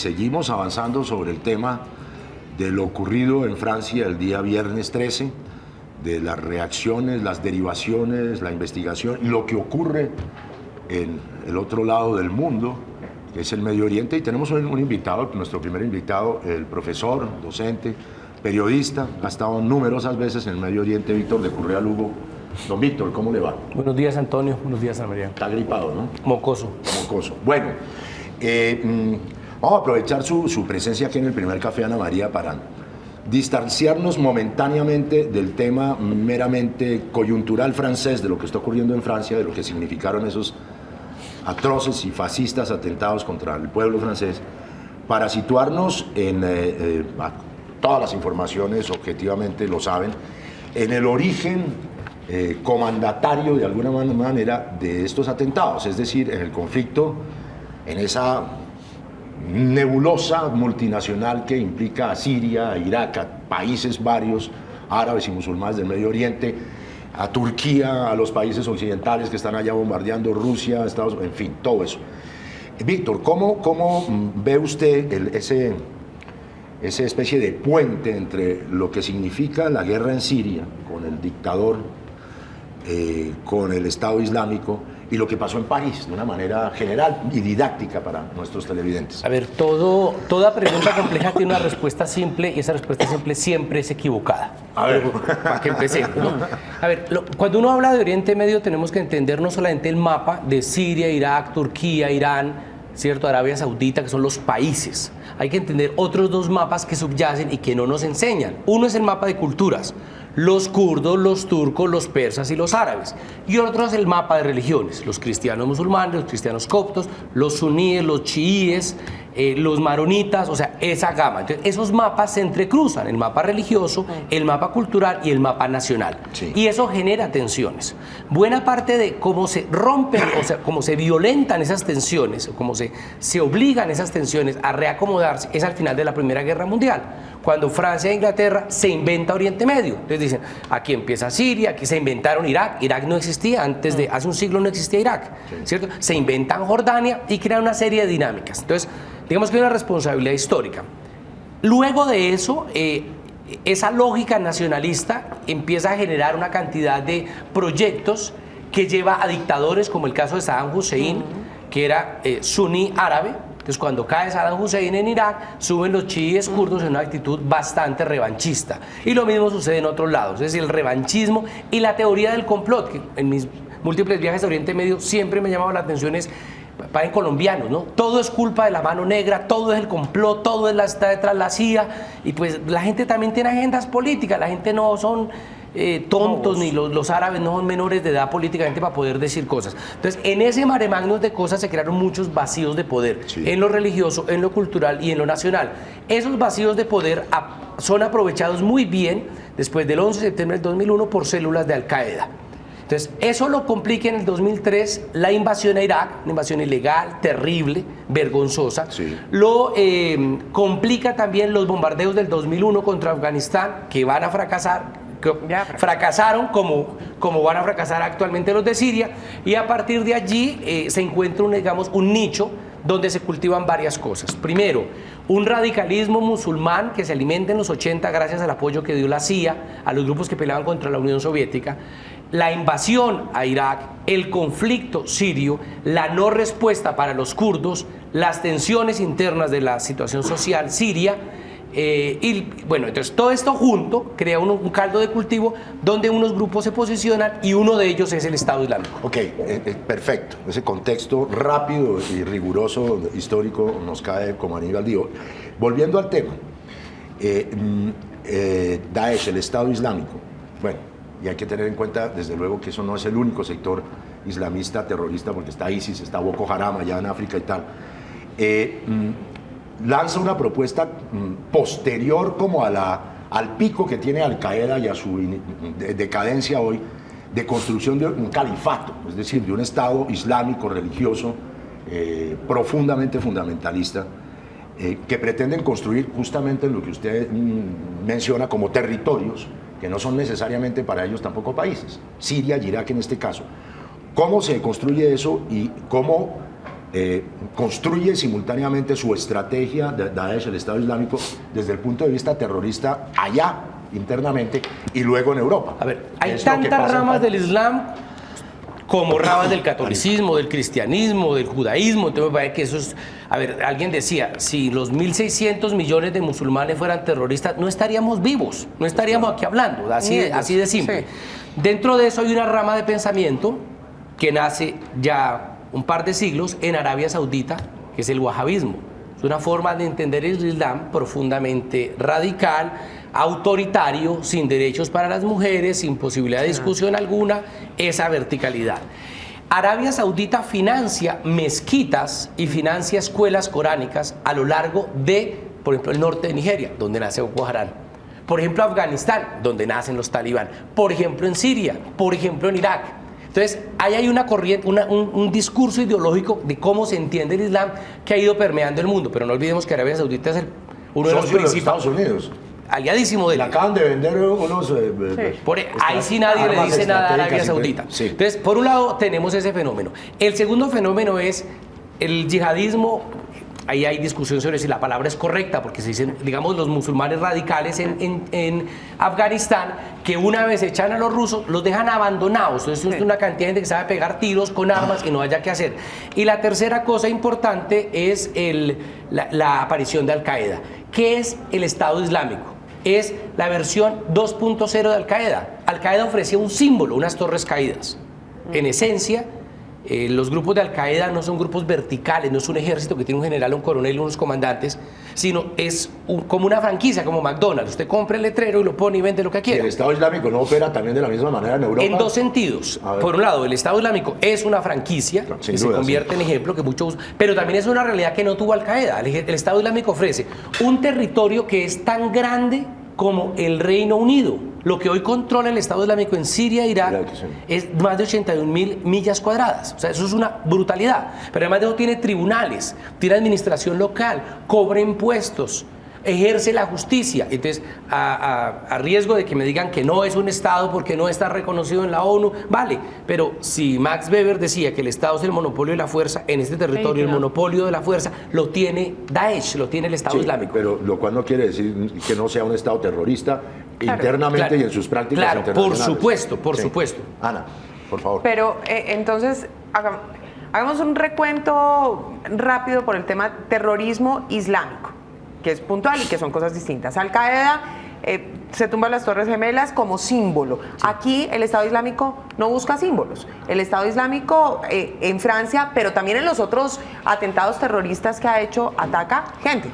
seguimos avanzando sobre el tema de lo ocurrido en Francia el día viernes 13, de las reacciones, las derivaciones, la investigación, lo que ocurre en el otro lado del mundo, que es el Medio Oriente. Y tenemos un invitado, nuestro primer invitado, el profesor, docente, periodista, ha estado numerosas veces en el Medio Oriente, Víctor de Currea Lugo. Don Víctor, ¿cómo le va? Buenos días, Antonio. Buenos días, Ana María. Está gripado, ¿no? Mocoso. Mocoso. Bueno, vamos a aprovechar su presencia aquí en el primer Café Ana María para distanciarnos momentáneamente del tema meramente coyuntural francés, de lo que está ocurriendo en Francia, de lo que significaron esos atroces y fascistas atentados contra el pueblo francés, para situarnos en todas las informaciones, objetivamente lo saben, en el origen comandatario de alguna manera de estos atentados, es decir, en el conflicto, en esa nebulosa multinacional que implica a Siria, a Irak, a países varios árabes y musulmanes del Medio Oriente, a Turquía, a los países occidentales que están allá bombardeando, Rusia, Estados Unidos, en fin, todo eso. Víctor, ¿cómo ve usted esa especie de puente entre lo que significa la guerra en Siria con el dictador, con el Estado Islámico, y lo que pasó en París, de una manera general y didáctica para nuestros televidentes? A ver, toda pregunta compleja tiene una respuesta simple, y esa respuesta simple siempre es equivocada. A ver, para que empecemos, ¿no? A ver, cuando uno habla de Oriente Medio tenemos que entender no solamente el mapa de Siria, Irak, Turquía, Irán, ¿cierto? Arabia Saudita, que son los países. Hay que entender otros dos mapas que subyacen y que no nos enseñan. Uno es el mapa de culturas, los kurdos, los turcos, los persas y los árabes. Y otro es el mapa de religiones, los cristianos musulmanes, los cristianos coptos, los suníes, los chiíes, los maronitas, o sea, esa gama. Entonces, esos mapas se entrecruzan, el mapa religioso, el mapa cultural y el mapa nacional. Sí. Y eso genera tensiones. Buena parte de cómo se rompen, o sea, cómo se violentan esas tensiones, o cómo se obligan esas tensiones a reacomodarse, es al final de la Primera Guerra Mundial, cuando Francia e Inglaterra se inventa Oriente Medio. Entonces dicen, aquí empieza Siria, aquí se inventaron Irak. Irak no existía, hace un siglo no existía Irak, ¿cierto? Se inventan Jordania y crean una serie de dinámicas. Entonces, digamos que hay una responsabilidad histórica. Luego de eso, esa lógica nacionalista empieza a generar una cantidad de proyectos que lleva a dictadores, como el caso de Saddam Hussein, que era suní árabe. Entonces, cuando cae Saddam Hussein en Irak, suben los chiíes kurdos en una actitud bastante revanchista. Y lo mismo sucede en otros lados, es decir, el revanchismo y la teoría del complot, que en mis múltiples viajes a Oriente Medio siempre me llamaba la atención, es para colombianos, ¿no? Todo es culpa de la mano negra, todo es el complot, todo está detrás de la CIA, y pues la gente también tiene agendas políticas, la gente no son tontos, ni los árabes no son menores de edad políticamente para poder decir cosas. Entonces, en ese mare magnum de cosas se crearon muchos vacíos de poder, en lo religioso, en lo cultural y en lo nacional. Esos vacíos de poder son aprovechados muy bien después del 11 de septiembre del 2001 por células de Al-Qaeda. Entonces, eso lo complica en el 2003 la invasión a Irak, una invasión ilegal, terrible, vergonzosa. Sí. Lo complica también los bombardeos del 2001 contra Afganistán, que van a fracasar, fracasaron como van a fracasar actualmente los de Siria, y a partir de allí se encuentra un nicho donde se cultivan varias cosas. Primero, un radicalismo musulmán que se alimenta en los 80 gracias al apoyo que dio la CIA a los grupos que peleaban contra la Unión Soviética, la invasión a Irak, el conflicto sirio, la no respuesta para los kurdos, las tensiones internas de la situación social siria, y bueno, entonces todo esto junto crea un caldo de cultivo donde unos grupos se posicionan y uno de ellos es el Estado Islámico. Ok, perfecto. Ese contexto rápido y riguroso histórico nos cae como anillo al dedo. Volviendo al tema, Daesh, el Estado Islámico, bueno, y hay que tener en cuenta desde luego que eso no es el único sector islamista terrorista, porque está ISIS, está Boko Haram allá en África y tal. Lanza una propuesta posterior como al pico que tiene Al-Qaeda y a su decadencia hoy, de construcción de un califato, es decir, de un Estado islámico religioso profundamente fundamentalista, que pretenden construir justamente lo que usted menciona como territorios, que no son necesariamente para ellos tampoco países, Siria y Irak en este caso. ¿Cómo se construye eso y cómo construye simultáneamente su estrategia de Daesh, el Estado Islámico, desde el punto de vista terrorista allá internamente y luego en Europa. A ver, hay tantas ramas del Islam como ramas del catolicismo, del cristianismo, del judaísmo. Entonces me parece que eso es... A ver, alguien decía, si los 1.600 millones de musulmanes fueran terroristas, no estaríamos vivos, no estaríamos aquí hablando, así de simple. Sí. Dentro de eso hay una rama de pensamiento que nace ya un par de siglos en Arabia Saudita, que es el wahabismo. Es una forma de entender el Islam profundamente radical, autoritario, sin derechos para las mujeres, sin posibilidad de discusión alguna, esa verticalidad. Arabia Saudita financia mezquitas y financia escuelas coránicas a lo largo de, por ejemplo, el norte de Nigeria, donde nace Boko Haram. Por ejemplo, Afganistán, donde nacen los talibán. Por ejemplo, en Siria. Por ejemplo, en Irak. Entonces, ahí hay una corriente, un discurso ideológico de cómo se entiende el Islam que ha ido permeando el mundo. Pero no olvidemos que Arabia Saudita es uno de los principales. Estados Unidos. Aliadísimo de él. Le acaban de vender unos... ahí sí nadie le dice nada a Arabia Saudita. Sí. Entonces, por un lado, tenemos ese fenómeno. El segundo fenómeno es el yihadismo. Ahí hay discusión sobre si la palabra es correcta, porque se dicen, digamos, los musulmanes radicales en Afganistán, que una vez echan a los rusos, los dejan abandonados. Entonces, es una cantidad de gente que sabe pegar tiros con armas y no haya qué hacer. Y la tercera cosa importante es la aparición de Al-Qaeda. ¿Qué es el Estado Islámico? Es la versión 2.0 de Al-Qaeda. Al-Qaeda ofrecía un símbolo, unas torres caídas. En esencia, los grupos de Al-Qaeda no son grupos verticales, no es un ejército que tiene un general, un coronel, unos comandantes, sino es como una franquicia, como McDonald's. Usted compra el letrero y lo pone y vende lo que quiera. ¿El Estado Islámico no opera también de la misma manera en Europa? En dos sentidos. Por un lado, el Estado Islámico es una franquicia que se convierte en ejemplo, que muchos usan, pero también es una realidad que no tuvo Al-Qaeda. El Estado Islámico ofrece un territorio que es tan grande como el Reino Unido. Lo que hoy controla el Estado Islámico en Siria e Irak es más de 81.000 millas cuadradas. O sea, eso es una brutalidad. Pero además de eso tiene tribunales, tiene administración local, cobra impuestos, ejerce la justicia. Entonces, a riesgo de que me digan que no es un Estado porque no está reconocido en la ONU, vale. Pero si Max Weber decía que el Estado es el monopolio de la fuerza, en este territorio el monopolio de la fuerza lo tiene Daesh, lo tiene el Estado Islámico. Pero lo cual no quiere decir que no sea un Estado terrorista internamente y en sus prácticas internacionales. Por supuesto. Ana, por favor. Pero entonces, hagamos un recuento rápido por el tema terrorismo islámico, que es puntual y que son cosas distintas. Al-Qaeda se tumba las Torres Gemelas como símbolo. Sí. Aquí el Estado Islámico no busca símbolos. El Estado Islámico en Francia, pero también en los otros atentados terroristas que ha hecho, ataca gente.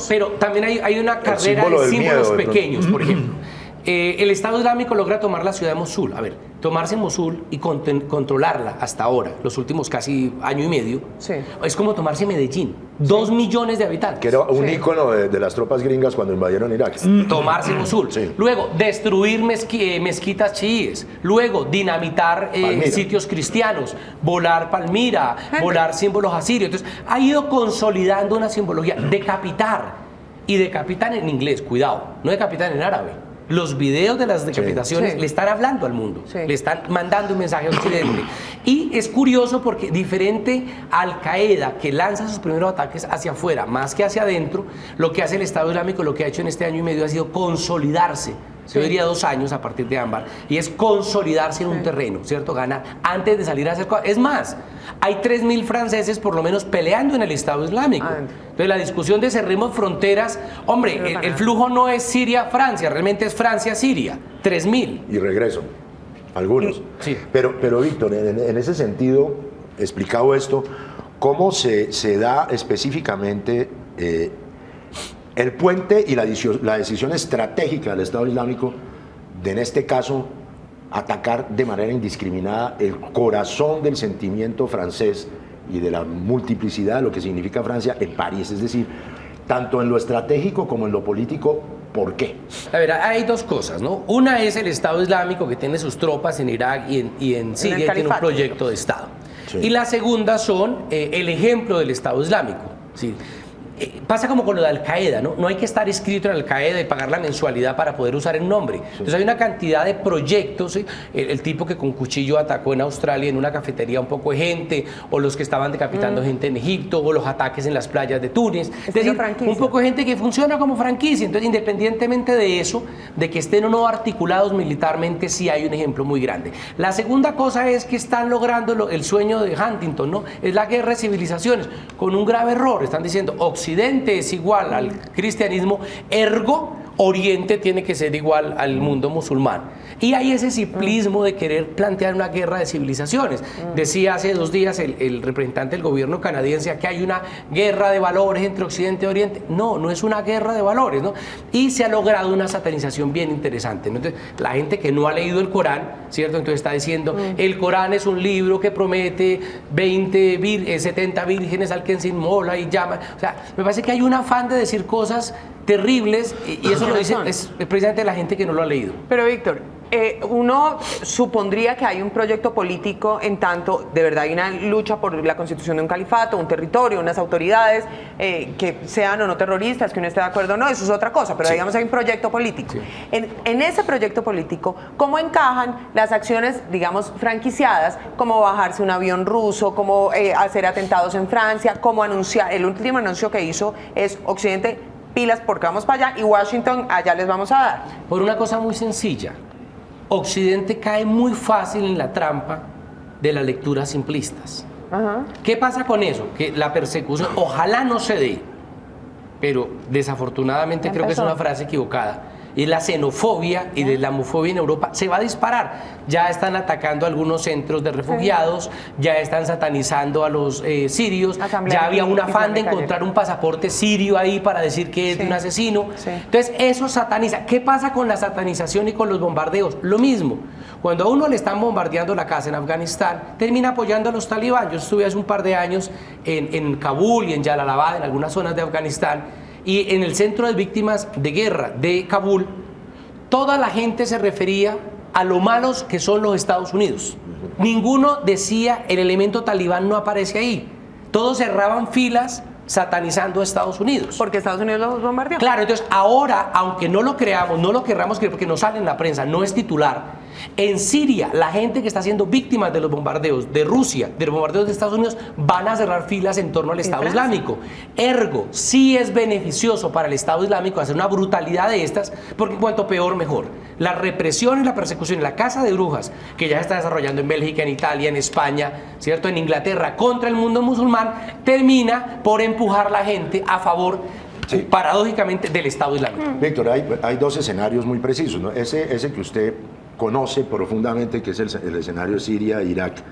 Pero también hay una carrera de símbolos pequeños, por ejemplo. El Estado Islámico logra tomar la ciudad de Mosul. A ver, tomarse Mosul y controlarla hasta ahora, los últimos casi año y medio, es como tomarse Medellín. 2 millones de habitantes. Que era un ícono de las tropas gringas cuando invadieron Irak. Tomarse Mosul. Sí. Luego, destruir mezquitas chiíes. Luego, dinamitar sitios cristianos. Volar Palmira, volar símbolos asirios. Entonces, ha ido consolidando una simbología. Decapitar. Y decapitar en inglés, cuidado. No decapitar en árabe. Los videos de las decapitaciones le están hablando al mundo, le están mandando un mensaje a Occidente. Y es curioso porque diferente a Al-Qaeda, que lanza sus primeros ataques hacia afuera, más que hacia adentro, lo que hace el Estado Islámico, lo que ha hecho en este año y medio ha sido consolidarse. Yo diría 2 años a partir de Ámbar, y es consolidarse en un terreno, ¿cierto? Ganar antes de salir a hacer cosas. Es más, hay 3.000 franceses por lo menos peleando en el Estado Islámico. Entonces la discusión de cerremos fronteras, hombre, el flujo no es Siria-Francia, realmente es Francia-Siria, 3.000. Y regreso, algunos. Pero Víctor, en ese sentido, explicado esto, ¿cómo se da específicamente el puente y la decisión estratégica del Estado Islámico de, en este caso, atacar de manera indiscriminada el corazón del sentimiento francés y de la multiplicidad de lo que significa Francia en París? Es decir, tanto en lo estratégico como en lo político, ¿por qué? A ver, hay 2 cosas, ¿no? Una es el Estado Islámico, que tiene sus tropas en Irak y en Siria, y tiene un proyecto de Estado. Y la segunda son el ejemplo del Estado Islámico. ¿Sí? pasa como con lo de Al Qaeda, ¿no? No hay que estar inscrito en Al Qaeda y pagar la mensualidad para poder usar el nombre. Entonces hay una cantidad de proyectos, ¿sí? El tipo que con cuchillo atacó en Australia en una cafetería un poco de gente, o los que estaban decapitando gente en Egipto, o los ataques en las playas de Túnez. Es decir, un poco de gente que funciona como franquicia. Entonces, independientemente de eso, de que estén o no articulados militarmente, sí hay un ejemplo muy grande. La segunda cosa es que están logrando el sueño de Huntington, ¿no? Es la guerra de civilizaciones, con un grave error. Están diciendo, Occidente es igual al cristianismo, ergo Oriente tiene que ser igual al mundo musulmán. Y hay ese simplismo de querer plantear una guerra de civilizaciones. Decía hace 2 días el representante del gobierno canadiense que hay una guerra de valores entre Occidente y Oriente. No, no es una guerra de valores, ¿no? Y se ha logrado una satanización bien interesante, ¿no? Entonces, la gente que no ha leído el Corán, ¿cierto? Entonces está diciendo, el Corán es un libro que promete 70 vírgenes al que se inmola y llama. O sea, me parece que hay un afán de decir cosas terribles y eso lo dice es precisamente la gente que no lo ha leído. Pero Víctor, uno supondría que hay un proyecto político en tanto de verdad hay una lucha por la constitución de un califato, un territorio, unas autoridades que sean o no terroristas, que uno esté de acuerdo o no, eso es otra cosa, pero digamos hay un proyecto político. Sí. En ese proyecto político, ¿cómo encajan las acciones, digamos, franquiciadas, como bajarse un avión ruso, como hacer atentados en Francia, como anunciar, el último anuncio que hizo es Occidente, pilas porque vamos para allá y Washington allá les vamos a dar? Por una cosa muy sencilla, Occidente cae muy fácil en la trampa de las lecturas simplistas. ¿Qué pasa con eso? Que la persecución ojalá no se dé, pero desafortunadamente creo que es una frase equivocada. Y la xenofobia y la islamofobia en Europa se va a disparar. Ya están atacando algunos centros de refugiados, ya están satanizando a los sirios, ya había un afán de encontrar un pasaporte sirio ahí para decir que es de un asesino. Entonces eso sataniza. ¿Qué pasa con la satanización y con los bombardeos? Lo mismo. Cuando a uno le están bombardeando la casa en Afganistán, termina apoyando a los talibán. Yo estuve hace un par de años en Kabul y en Jalalabad, en algunas zonas de Afganistán, y en el centro de víctimas de guerra de Kabul, toda la gente se refería a lo malos que son los Estados Unidos. Ninguno decía el elemento talibán no aparece ahí. Todos cerraban filas satanizando a Estados Unidos. Porque Estados Unidos los bombardeó. Claro, entonces ahora, aunque no lo creamos, no lo querramos creer porque no sale en la prensa, no es titular, en Siria, la gente que está siendo víctima de los bombardeos de Rusia, de los bombardeos de Estados Unidos, van a cerrar filas en torno al Estado Islámico. Ergo, sí es beneficioso para el Estado Islámico hacer una brutalidad de estas, porque cuanto peor, mejor. La represión y la persecución en la caza de brujas, que ya se está desarrollando en Bélgica, en Italia, en España, ¿cierto? En Inglaterra, contra el mundo musulmán, termina por empujar a la gente a favor, paradójicamente, del Estado Islámico. Víctor, hay 2 escenarios muy precisos, ¿no? Ese que usted conoce profundamente, que es el escenario de Siria, Irak,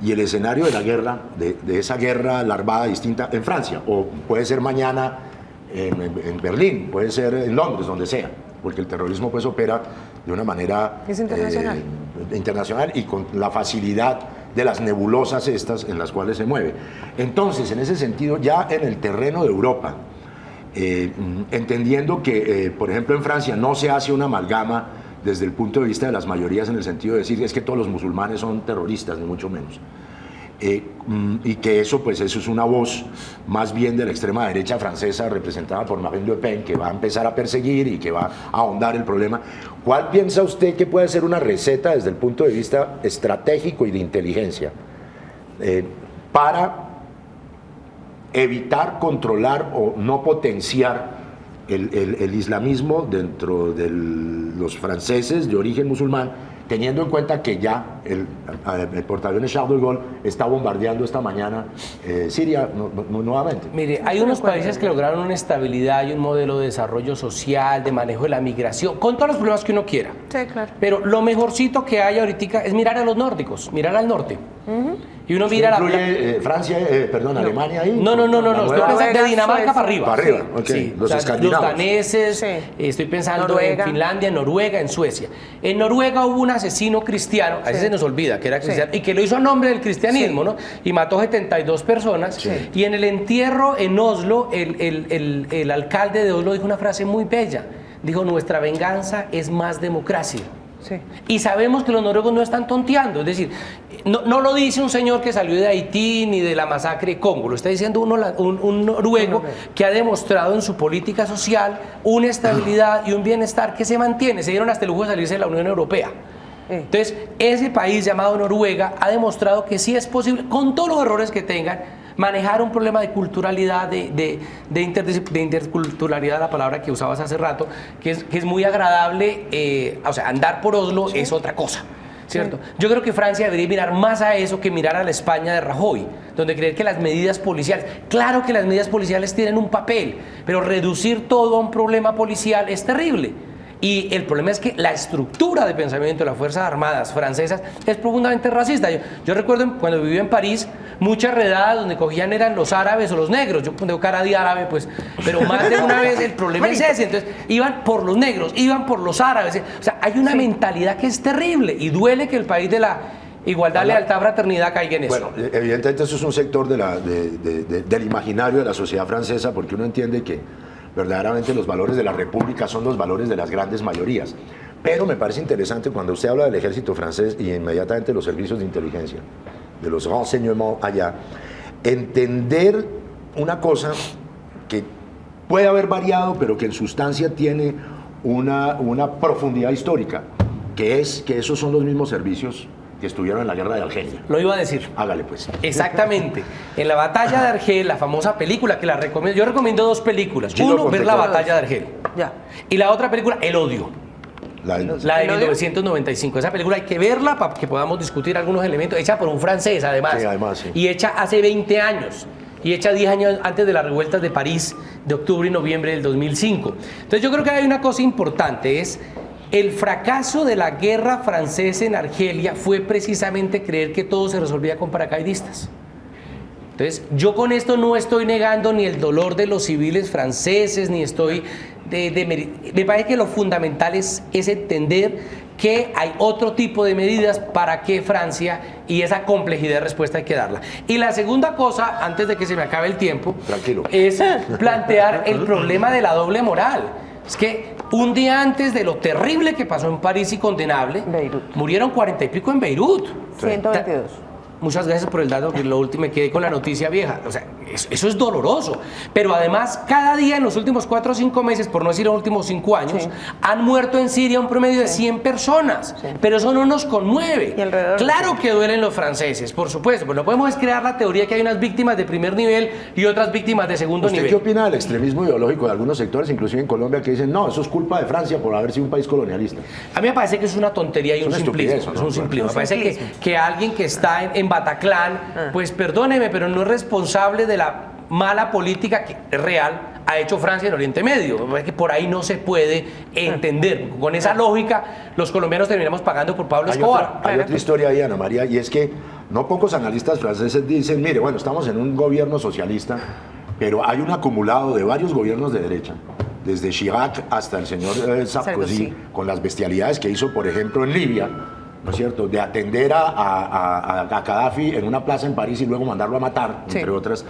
y el escenario de la guerra, de esa guerra larvada distinta en Francia, o puede ser mañana en Berlín, puede ser en Londres, donde sea, porque el terrorismo pues opera de una manera internacional y con la facilidad de las nebulosas estas en las cuales se mueve. Entonces, en ese sentido, ya en el terreno de Europa, entendiendo que, por ejemplo, en Francia no se hace una amalgama desde el punto de vista de las mayorías en el sentido de decir es que todos los musulmanes son terroristas, ni mucho menos. Y que eso es una voz más bien de la extrema derecha francesa representada por Marine Le Pen, que va a empezar a perseguir y que va a ahondar el problema. ¿Cuál piensa usted que puede ser una receta desde el punto de vista estratégico y de inteligencia para evitar, controlar o no potenciar el islamismo dentro de los franceses de origen musulmán, teniendo en cuenta que ya el portaaviones Charles de Gaulle está bombardeando esta mañana Siria nuevamente? Mire, hay unos países que lograron una estabilidad y un modelo de desarrollo social, de manejo de la migración, con todos los problemas que uno quiera. Sí, claro. Pero lo mejorcito que hay ahorita es mirar a los nórdicos, mirar al norte. Y uno mira Francia, Alemania ahí. No, estoy pensando de Dinamarca para arriba. Para arriba, ok. Sí, los escandinavos. Los daneses, estoy pensando Noruega. En Finlandia, en Noruega, en Suecia. En Noruega hubo un asesino cristiano, a veces se nos olvida que era cristiano, y que lo hizo a nombre del cristianismo, ¿no? Y mató 72 personas. Y en el entierro en Oslo, el alcalde de Oslo dijo una frase muy bella. Dijo, nuestra venganza es más democracia. Sí. Y sabemos que los noruegos no están tonteando, es decir, no lo dice un señor que salió de Haití ni de la masacre de Congo, lo está diciendo un noruego que ha demostrado en su política social una estabilidad y un bienestar que se mantiene. Se dieron hasta el lujo de salirse de la Unión Europea. Entonces, ese país llamado Noruega ha demostrado que sí es posible, con todos los errores que tengan, manejar un problema de culturalidad, de interculturalidad, la palabra que usabas hace rato, que es muy agradable. O sea, andar por Oslo es otra cosa, ¿cierto? Yo creo que Francia debería mirar más a eso que mirar a la España de Rajoy, donde creer que las medidas policiales, claro que las medidas policiales tienen un papel, pero reducir todo a un problema policial es terrible. Y el problema es que la estructura de pensamiento de las Fuerzas Armadas francesas es profundamente racista. Yo recuerdo cuando viví en París, muchas redadas donde cogían eran los árabes o los negros. Yo tengo cara de árabe, pues, pero más de una vez el problema es ese. Entonces, iban por los negros, iban por los árabes. O sea, hay una mentalidad que es terrible y duele que el país de la igualdad, lealtad, fraternidad caiga en eso. Bueno, evidentemente eso es un sector del imaginario de la sociedad francesa, porque uno entiende que verdaderamente los valores de la República son los valores de las grandes mayorías. Pero me parece interesante cuando usted habla del ejército francés y inmediatamente los servicios de inteligencia, de los renseignements allá, entender una cosa que puede haber variado, pero que en sustancia tiene una profundidad histórica, que es que esos son los mismos servicios que estuvieron en la guerra de Argelia. Lo iba a decir. Hágale pues. Exactamente. En la batalla de Argel, la famosa película que la recomiendo, yo recomiendo dos películas. Uno, ver la batalla de Argel. Ya. Y la otra película, El Odio. La de ¿El 1995. Esa película hay que verla para que podamos discutir algunos elementos. Hecha por un francés, además. Sí, además, sí. Y hecha hace 20 años. Y hecha 10 años antes de las revueltas de París de octubre y noviembre del 2005. Entonces yo creo que hay una cosa importante, es el fracaso de la guerra francesa en Argelia fue precisamente creer que todo se resolvía con paracaidistas. Entonces, yo con esto no estoy negando ni el dolor de los civiles franceses, ni estoy... me parece que lo fundamental es entender que hay otro tipo de medidas para que Francia, y esa complejidad de respuesta hay que darla. Y la segunda cosa, antes de que se me acabe el tiempo, tranquilo, es plantear el problema de la doble moral. Es que un día antes de lo terrible que pasó en París y condenable, Beirut. Murieron 40 y pico en Beirut. 122. Muchas gracias por el dato, que lo último me quedé con la noticia vieja. O sea, eso es doloroso. Pero además, cada día en los últimos 4 o 5 meses, por no decir los últimos 5 años, han muerto en Siria un promedio de 100 personas. Pero eso no nos conmueve. Claro que duelen los franceses, por supuesto. Pero no podemos crear la teoría que hay unas víctimas de primer nivel y otras víctimas de segundo nivel. ¿Usted qué opina del extremismo ideológico de algunos sectores, inclusive en Colombia, que dicen, no, eso es culpa de Francia por haber sido un país colonialista? A mí me parece que es una tontería y un simplismo. Es un simplismo. Me parece que alguien que está en Bataclan, pues perdóneme, pero no es responsable de la mala política que es real ha hecho Francia en Oriente Medio. Que por ahí no se puede entender. Con esa lógica, los colombianos terminamos pagando por Pablo Escobar. Hay otra historia ahí, Ana María, y es que no pocos analistas franceses dicen, mire, bueno, estamos en un gobierno socialista, pero hay un acumulado de varios gobiernos de derecha, desde Chirac hasta el señor Sarkozy, con las bestialidades que hizo, por ejemplo, en Libia, ¿no es cierto?, de atender a Gaddafi en una plaza en París y luego mandarlo a matar, entre otras,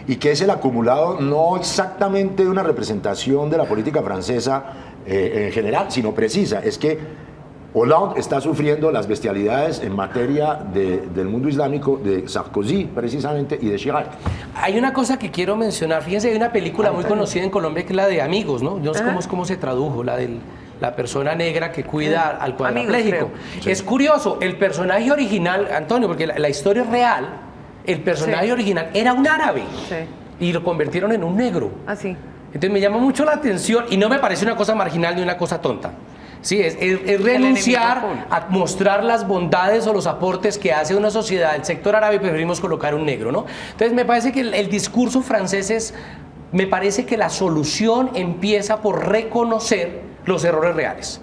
y que es el acumulado no exactamente de una representación de la política francesa en general, sino precisa. Es que Hollande está sufriendo las bestialidades en materia del mundo islámico de Sarkozy, precisamente, y de Chirac. Hay una cosa que quiero mencionar. Fíjense, hay una película muy conocida en Colombia que es la de Amigos, ¿no? Yo no sé cómo se tradujo, la persona negra que cuida al cuadrapléjico. Es curioso, el personaje original, Antonio, porque la historia es real, el personaje original era un árabe y lo convirtieron en un negro. Así. Entonces me llama mucho la atención y no me parece una cosa marginal ni una cosa tonta. Sí, es renunciar a mostrar las bondades o los aportes que hace una sociedad, el sector árabe, y preferimos colocar un negro, ¿no? Entonces me parece que el discurso francés me parece que la solución empieza por reconocer los errores reales.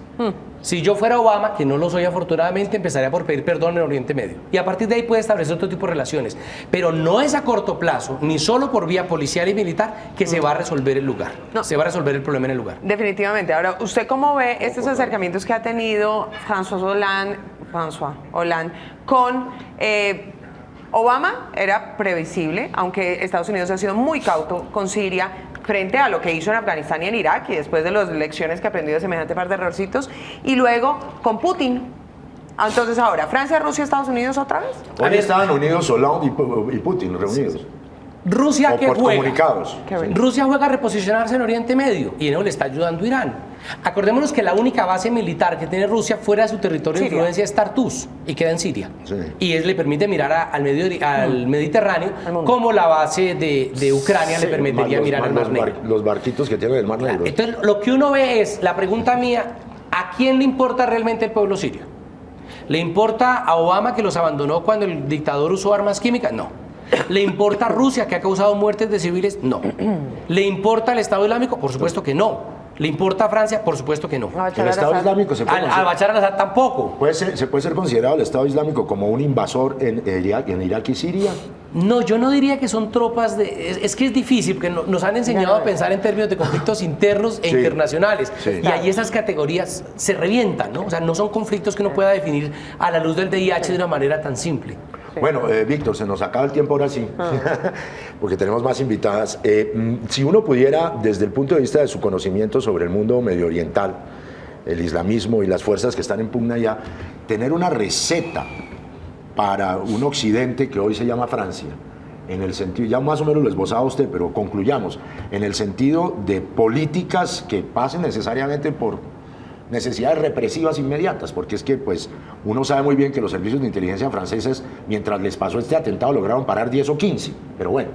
Si yo fuera Obama, que no lo soy afortunadamente, empezaría por pedir perdón en Oriente Medio. Y a partir de ahí puede establecer otro tipo de relaciones. Pero no es a corto plazo, ni solo por vía policial y militar, que se va a resolver el lugar. No. Se va a resolver el problema en el lugar. Definitivamente. Ahora, ¿usted cómo ve estos acercamientos que ha tenido François Hollande con... Obama era previsible, aunque Estados Unidos ha sido muy cauto con Siria. frente a lo que hizo en Afganistán y en Irak, y después de las lecciones que aprendió de semejante par de errorcitos, y luego con Putin. Entonces ahora, Francia, Rusia, Estados Unidos otra vez. Hoy estaban unidos Hollande y Putin reunidos. Rusia O que por juega. comunicados. Qué bueno. Rusia juega a reposicionarse en Oriente Medio y no le está ayudando Irán. Acordémonos que la única base militar que tiene Rusia fuera de su territorio de Siria. influencia es Tartus y queda en Siria. Sí. Y le permite mirar al Mediterráneo Al mundo. como la base de Ucrania le Sí, permitiría los- mirar al Mar Negro. los barquitos que tienen el Mar Negro. Entonces, lo que uno ve es, la pregunta mía, ¿a quién le importa realmente el pueblo sirio? ¿Le importa a Obama que los abandonó cuando el dictador usó armas químicas? No. ¿Le importa a Rusia que ha causado muertes de civiles? No. ¿Le importa al Estado Islámico? Por supuesto que no. ¿Le importa a Francia? Por supuesto que no. No, El Estado Islámico se puede, Al Bashar al-Assad tampoco. se puede ser considerado el Estado Islámico como un invasor en Irak y Siria. No, yo no diría que son tropas de... Es que es difícil, porque nos han enseñado Ya, a pensar en términos de conflictos internos e Sí. internacionales. Sí. Y ahí esas categorías se revientan, ¿no? O sea, no son conflictos que uno pueda definir a la luz del VIH de una manera tan simple. Bueno, Víctor, se nos acaba el tiempo ahora sí, porque tenemos más invitadas. Si uno pudiera, desde el punto de vista de su conocimiento sobre el mundo medio oriental, el islamismo y las fuerzas que están en pugna allá, tener una receta para un occidente que hoy se llama Francia, en el sentido, ya más o menos lo esbozaba usted, pero concluyamos, en el sentido de políticas que pasen necesariamente por necesidades represivas inmediatas, porque es que pues uno sabe muy bien que los servicios de inteligencia franceses, mientras les pasó este atentado, lograron parar 10 o 15, pero bueno,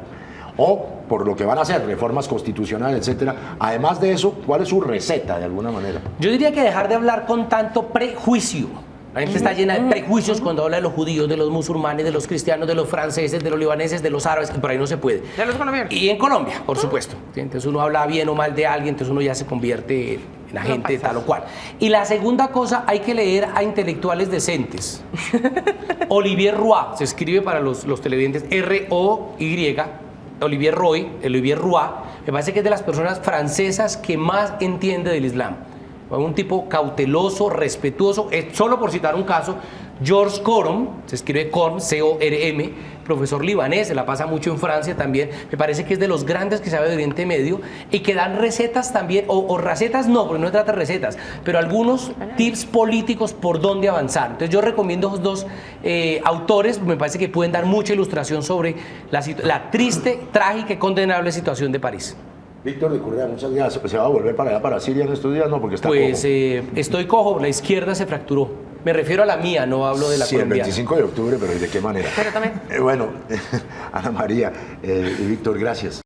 o por lo que van a hacer, reformas constitucionales, etcétera. Además de eso, ¿cuál es su receta de alguna manera? Yo diría que dejar de hablar con tanto prejuicio. La gente está llena de prejuicios cuando habla de los judíos, de los musulmanes, de los cristianos, de los franceses, de los libaneses, de los árabes, que por ahí no se puede. De los colombianos. Y en Colombia, por supuesto. ¿Sí? Entonces uno habla bien o mal de alguien, entonces uno ya se convierte en agente tal o cual. Y la segunda cosa, hay que leer a intelectuales decentes. Olivier Roy, se escribe para los televidentes, R-O-Y, Olivier Roy, me parece que es de las personas francesas que más entiende del Islam. Un tipo cauteloso, respetuoso, solo por citar un caso, Georges Corom, se escribe Corm, C-O-R-M, profesor libanés, se la pasa mucho en Francia también, me parece que es de los grandes que sabe de Oriente Medio y que dan recetas también, o recetas no, porque no se trata de recetas, pero algunos tips políticos por dónde avanzar. Entonces yo recomiendo esos dos autores, me parece que pueden dar mucha ilustración sobre la triste, trágica y condenable situación de París. Víctor de Correa, muchas gracias. ¿Se va a volver para allá, para Siria en estos días? No, porque está Pues cojo. estoy cojo, la izquierda se fracturó. Me refiero a la mía, no hablo de la Sí, el colombiana. 25 de octubre, pero ¿de qué manera? Pero también. Bueno, Ana María y Víctor, gracias.